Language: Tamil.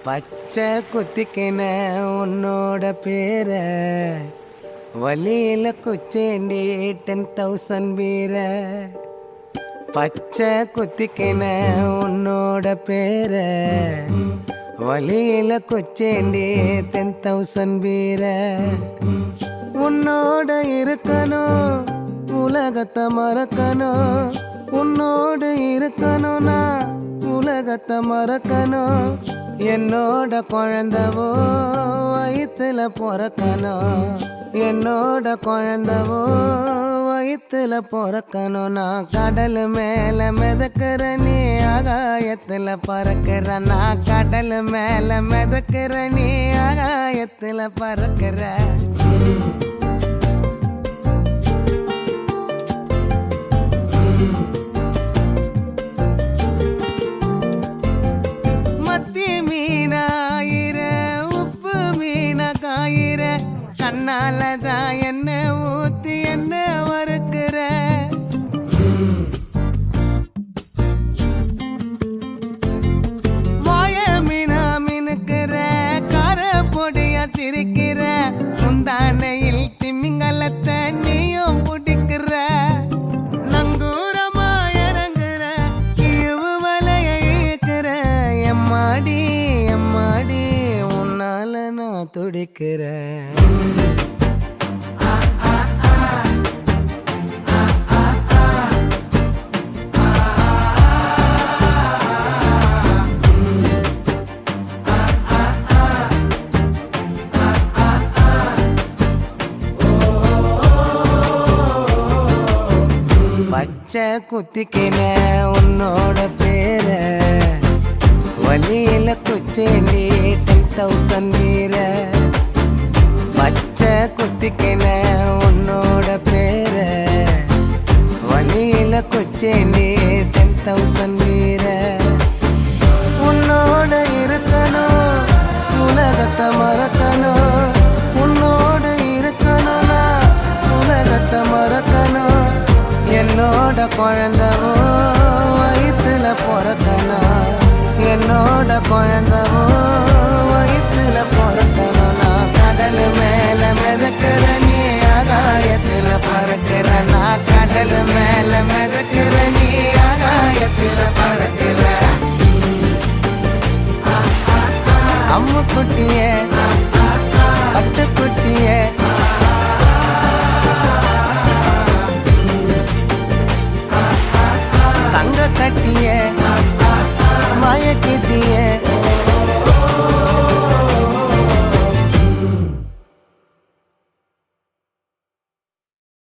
பச்சை குத்திக்கின உன்னோட பேர வலியில குச்சேண்டி 10,000 வீர. பச்சை குத்திக்கின உன்னோட பேர வலியில குச்சேண்டி 10,000 வீர. உன்னோட இருக்கணும் உலகத்தை மறக்கணும், உன்னோடு இருக்கணும்னா உலகத்தை மறக்கணும். என்னோட குழந்தவோ வயிற்றுல பிறக்கணும், என்னோட குழந்தவோ வயிற்றுல பிறக்கணும். நான் கடல் மேல மிதக்கிற நீ ஆகாயத்துல பறக்கிற, நான் கடல் மேல மிதக்கிற நீ ஆகாயத்துல பறக்கிற. கண்ணாலதான் என்ன ஊத்தி என்ன வறுக்கிற. வாய மீனா மினுக்கிற, கார பொடிய சிரிக்கிற, முந்தானையில் திமிங்கலத்தை நீயும் பிடிக்கிற. நங்கூரமா இறங்குற, இவு வலைய இழுக்கிற. எம்மாடி எம்மாடி உன்னால நான் துடிக்கிறேன். பச்சை குத்திக்கின உன்னோட பேர வலியில குச்சேண்டி 10,000 வீர. பச்சை குத்திக்கின உன்னோட பேர வலியில குச்சேண்டி 10,000 வீர. உன்னோட இருக்கணும் உலகத்தை மறக்கணும், உன்னோடு இருக்கணும்னா உலகத்தை மறக்கணும். என்னோட குழந்தவோ வயிற்றுல பிறக்கணும், என்னோட குழந்தவோ வயிற்றுல பிறக்கணும். நான் கடல் மேல மிதக்கிற நீ ஆகாயத்துல பறக்கிற, நான் கடல் மேல மிதக்கிற நீ ஆகாயத்துல பறக்கிற. அம்மு குட்டியே பட்டுக்குட்டியே தங்க கட்டியே